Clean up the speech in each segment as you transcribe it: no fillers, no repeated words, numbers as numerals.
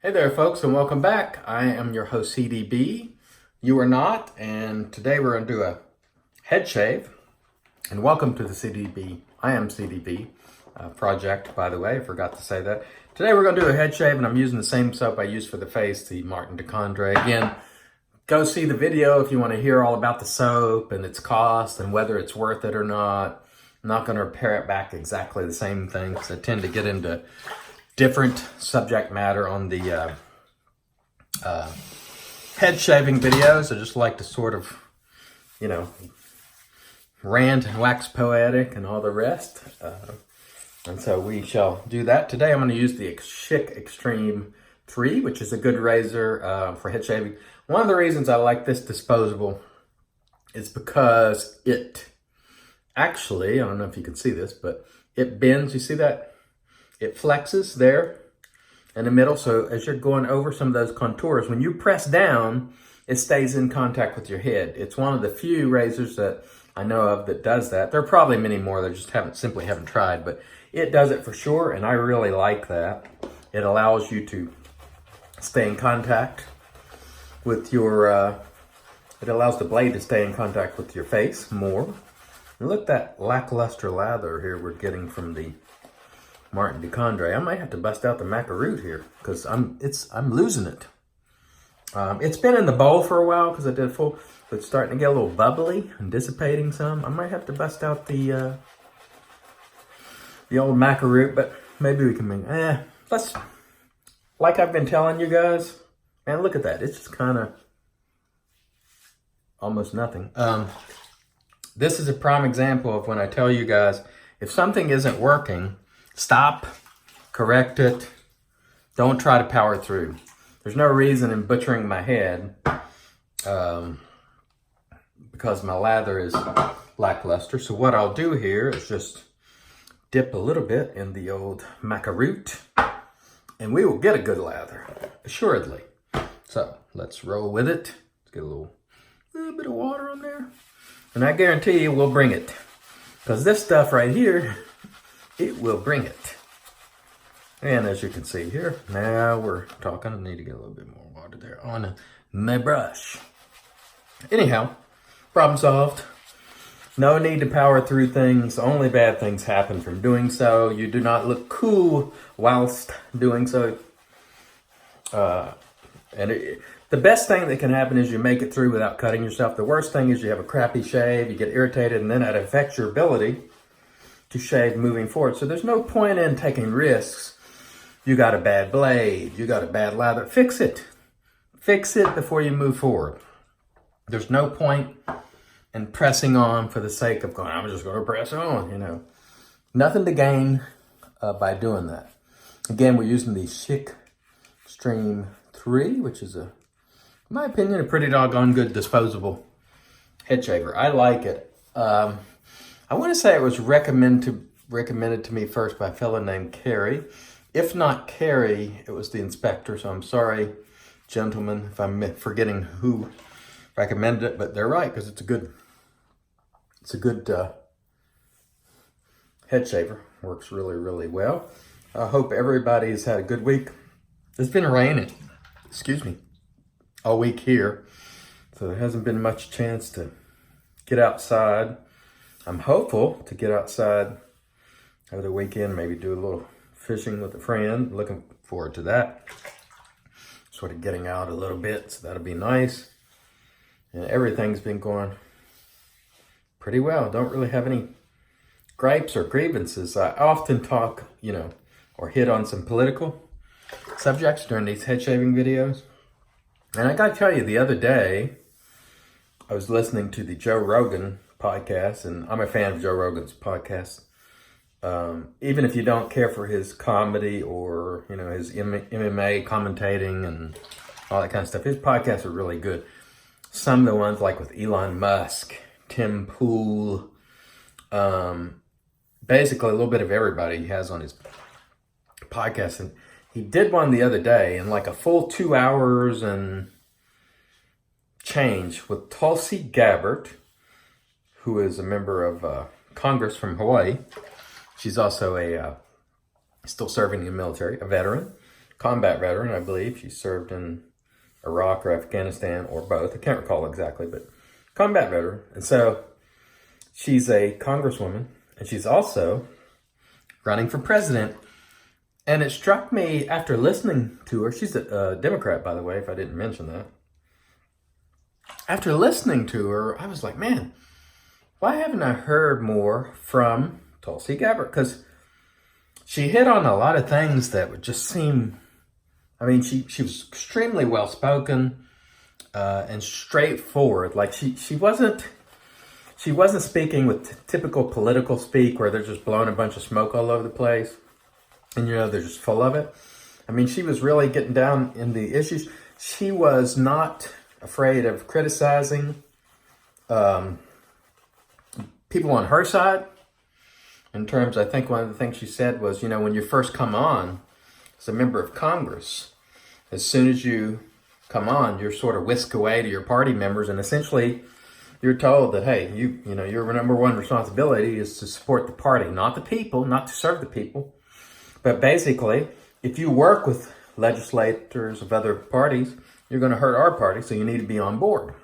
Hey there, folks, and welcome back. I am your host, CDB. You are not, and today we're going to do a head shave. And welcome to the CDB. I am CDB project, by the way. I forgot to say that. Today we're going to do a head shave, and I'm using the same soap I used for the face, the Martin de Condre. Again, go see the video if you want to hear all about the soap and its cost and whether it's worth it or not. I'm not going to repair it back exactly the same thing because I tend to get into different subject matter on the head shaving videos. I just like to sort of, rant and wax poetic and all the rest. And so we shall do that. Today I'm going to use the Shick Extreme 3, which is a good razor for head shaving. One of the reasons I like this disposable is because it actually, I don't know if you can see this, but it bends. You see that? It flexes there in the middle, so as you're going over some of those contours, when you press down, it stays in contact with your head. It's one of the few razors that I know of that does that. There are probably many more that just simply haven't tried, but it does it for sure, and I really like that. It allows you to stay in contact with your, it allows the blade to stay in contact with your face more. And look at that lackluster lather here we're getting from the Martin de Condre. I might have to bust out the macaroon here because I'm losing it. It's been in the bowl for a while because I did full, but it's starting to get a little bubbly and dissipating some. I might have to bust out the old macaroon, but maybe we can make, let's, like I've been telling you guys, man, look at that. It's just kind of almost nothing. This is a prime example of when I tell you guys, if something isn't working, stop, correct it, don't try to power through. There's no reason in butchering my head because my lather is lackluster. So what I'll do here is just dip a little bit in the old macaroon and we will get a good lather, assuredly. So let's roll with it. Let's get a little bit of water on there. And I guarantee you we'll bring it because this stuff right here, it will bring it. And as you can see here, now we're talking. I need to get a little bit more water there on my brush. Anyhow, problem solved. No need to power through things. Only bad things happen from doing so. You do not look cool whilst doing so. The best thing that can happen is you make it through without cutting yourself. The worst thing is you have a crappy shave, you get irritated, and then that affects your ability to shave moving forward. So there's no point in taking risks. You got a bad blade, you got a bad lather, fix it. Fix it before you move forward. There's no point in pressing on for the sake of going, I'm just gonna press on, Nothing to gain by doing that. Again, we're using the Shick Extreme 3, which is in my opinion, a pretty doggone good disposable head shaver. I like it. I want to say it was recommended to me first by a fellow named Carrie. If not Carrie, it was the inspector. So I'm sorry, gentlemen, if I'm forgetting who recommended it, but they're right because it's a good head shaver. Works really, really well. I hope everybody's had a good week. It's been raining, all week here. So there hasn't been much chance to get outside. I'm hopeful to get outside over the weekend, maybe do a little fishing with a friend. Looking forward to that. Sort of getting out a little bit, so that'll be nice. And everything's been going pretty well. Don't really have any gripes or grievances. I often talk, or hit on some political subjects during these head shaving videos. And I gotta tell you, the other day, I was listening to the Joe Rogan podcast, and I'm a fan of Joe Rogan's podcast. Even if you don't care for his comedy or, his MMA commentating and all that kind of stuff, his podcasts are really good. Some of the ones like with Elon Musk, Tim Pool, basically a little bit of everybody he has on his podcast. And he did one the other day in like a full 2 hours and change with Tulsi Gabbard, who is a member of Congress from Hawaii. She's also still serving in the military, a veteran. combat veteran, I believe. She served in Iraq or Afghanistan or both. I can't recall exactly, but combat veteran. And so she's a congresswoman, and she's also running for president. And it struck me after listening to her, she's a Democrat, by the way, if I didn't mention that. After listening to her, I was like, man, why haven't I heard more from Tulsi Gabbard? Because she hit on a lot of things that would just seem, I mean, she was extremely well-spoken and straightforward. Like she wasn't speaking with typical political speak where they're just blowing a bunch of smoke all over the place. And, they're just full of it. I mean, she was really getting down in the issues. She was not afraid of criticizing people on her side. In terms, I think one of the things she said was, when you first come on as a member of Congress, as soon as you come on, you're sort of whisked away to your party members. And essentially, you're told that, hey, your number one responsibility is to support the party, not the people, not to serve the people. But basically, if you work with legislators of other parties, you're going to hurt our party, so you need to be on board.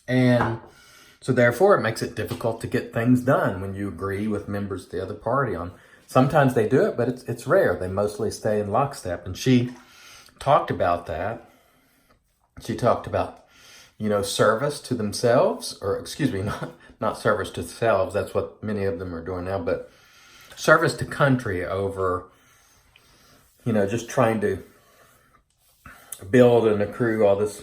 And so therefore, it makes it difficult to get things done when you agree with members of the other party on. Sometimes they do it, but it's rare. They mostly stay in lockstep. And she talked about that. She talked about, service to themselves, or excuse me, not service to themselves. That's what many of them are doing now, but service to country over, just trying to build and accrue all this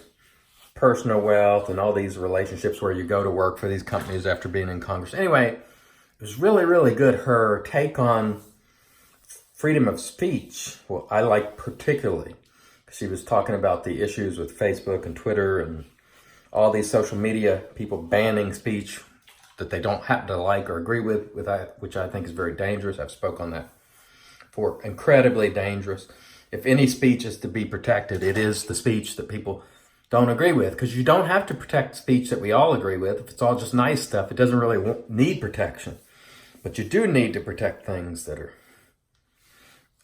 personal wealth and all these relationships where you go to work for these companies after being in Congress. Anyway, it was really, really good. Her take on freedom of speech, well, I like particularly. She was talking about the issues with Facebook and Twitter and all these social media people banning speech that they don't happen to like or agree with which I think is very dangerous. I've spoke on that before. Incredibly dangerous. If any speech is to be protected, it is the speech that people don't agree with, because you don't have to protect speech that we all agree with. If it's all just nice stuff, it doesn't really need protection. But you do need to protect things that are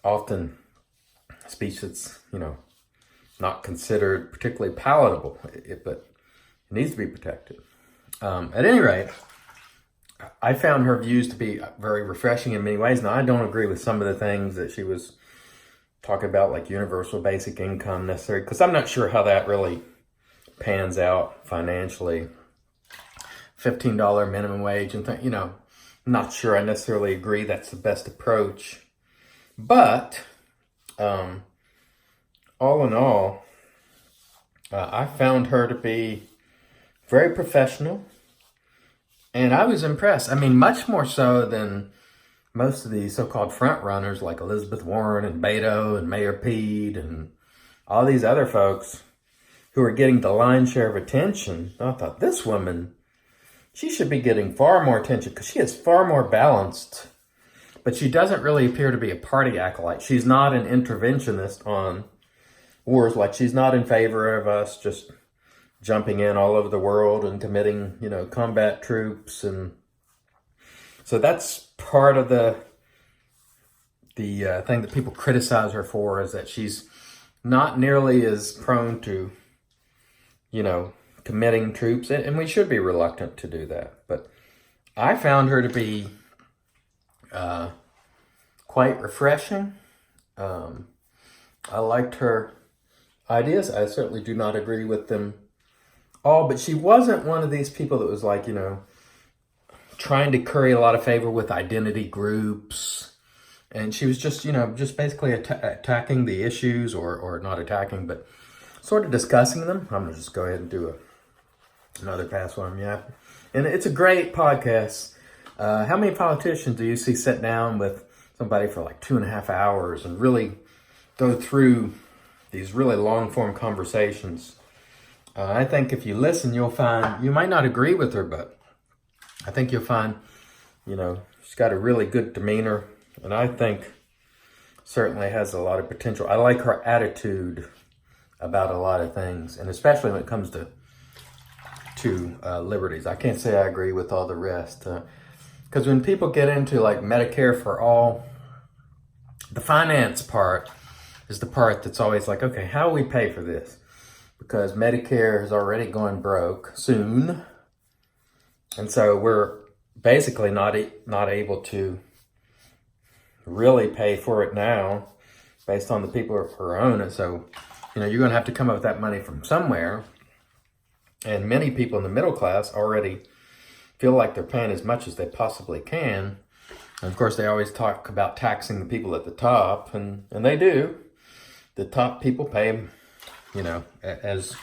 often speech that's, not considered particularly palatable, but it needs to be protected. At any rate, I found her views to be very refreshing in many ways. Now, I don't agree with some of the things that she was talking about, like universal basic income necessary, because I'm not sure how that really pans out financially. $15 minimum wage and things, I'm not sure I necessarily agree that's the best approach. But all in all, I found her to be very professional. And I was impressed. I mean, much more so than most of the so-called front runners like Elizabeth Warren and Beto and Mayor Pete and all these other folks who are getting the lion's share of attention. I thought, this woman, she should be getting far more attention because she is far more balanced. But she doesn't really appear to be a party acolyte. She's not an interventionist on wars. Like, she's not in favor of us just jumping in all over the world and committing, combat troops. And so that's part of the thing that people criticize her for, is that she's not nearly as prone to, committing troops. And we should be reluctant to do that. But I found her to be quite refreshing. I liked her ideas. I certainly do not agree with them all, but she wasn't one of these people that was like, trying to curry a lot of favor with identity groups. And she was just, just basically attacking the issues, or not attacking, but sort of discussing them. I'm going to just go ahead and do another pass on them, yeah. And it's a great podcast. How many politicians do you see sit down with somebody for like 2.5 hours and really go through these really long-form conversations? I think if you listen, you'll find, you might not agree with her, but I think you'll find, she's got a really good demeanor, and I think certainly has a lot of potential. I like her attitude about a lot of things, and especially when it comes to liberties. I can't say I agree with all the rest, because when people get into like Medicare for all, the finance part is the part that's always like, okay, how do we pay for this? Because Medicare is already going broke soon. And so we're basically not able to really pay for it now based on the people who own it. So, you're going to have to come up with that money from somewhere. And many people in the middle class already feel like they're paying as much as they possibly can. And of course, they always talk about taxing the people at the top, and they do. The top people pay, as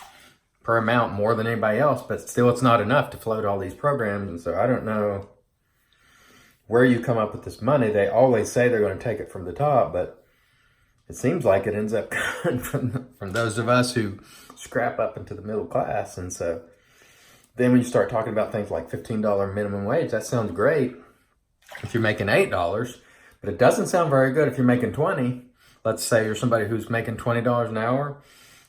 per amount more than anybody else, but still it's not enough to float all these programs. And so I don't know where you come up with this money. They always say they're going to take it from the top, but it seems like it ends up coming from those of us who scrap up into the middle class. And so then when you start talking about things like $15 minimum wage, that sounds great if you're making $8, but it doesn't sound very good if you're making $20. Let's say you're somebody who's making $20 an hour,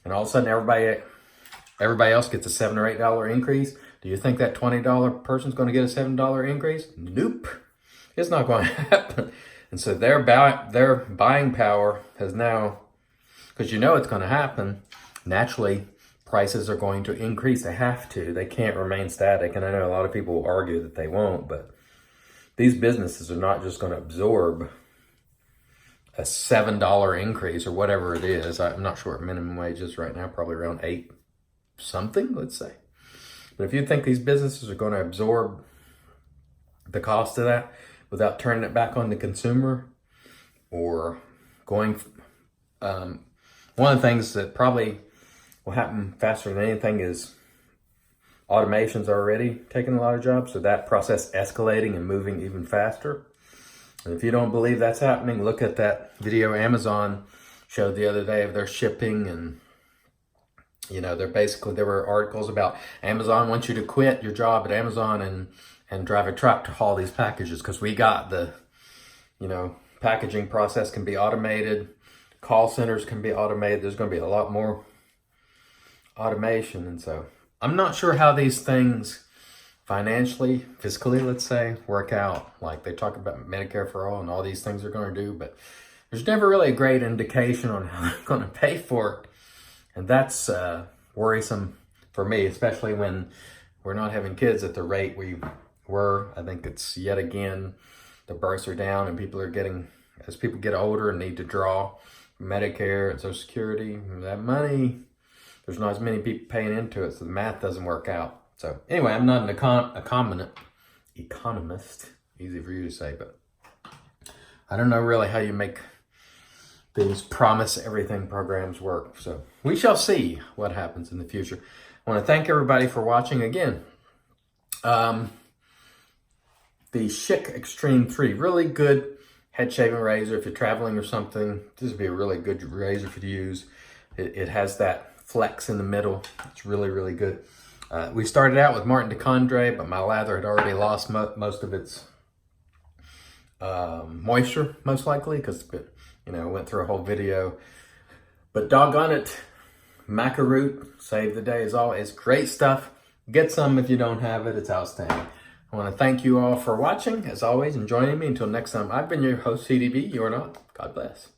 and all of a sudden everybody else gets a $7 or $8 increase. Do you think that $20 person's going to get a $7 increase? Nope. It's not going to happen. And so their buying power has now, because it's going to happen, naturally prices are going to increase. They have to. They can't remain static. And I know a lot of people will argue that they won't, but these businesses are not just going to absorb a $7 increase or whatever it is. I'm not sure what minimum wage is right now, probably around 8 something, let's say. But if you think these businesses are going to absorb the cost of that without turning it back on the consumer or going, one of the things that probably will happen faster than anything is automation's already taking a lot of jobs. So that process escalating and moving even faster. And if you don't believe that's happening, look at that video Amazon showed the other day of their shipping. And, there were articles about Amazon wants you to quit your job at Amazon and drive a truck to haul these packages because we got the, packaging process can be automated. Call centers can be automated. There's going to be a lot more automation. And so I'm not sure how these things financially, fiscally, let's say, work out. Like they talk about Medicare for all and all these things they're going to do, but there's never really a great indication on how they're going to pay for it. And that's worrisome for me, especially when we're not having kids at the rate we were. I think it's yet again, the births are down and people are getting, as people get older and need to draw Medicare and Social Security, that money, there's not as many people paying into it, so the math doesn't work out. So anyway, I'm not an economist, easy for you to say, but I don't know really how you make these promise everything programs work. So we shall see what happens in the future. I want to thank everybody for watching again. The Shick Extreme 3, really good head shaving razor. If you're traveling or something, this would be a really good razor for you to use. It has that flex in the middle. It's really, really good. We started out with Martin DeCondre, but my lather had already lost most of its moisture, most likely, because went through a whole video. But doggone it, Macaroot saved the day as always. Great stuff. Get some if you don't have it. It's outstanding. I want to thank you all for watching, as always, and joining me. Until next time, I've been your host, CDB. You are not. God bless.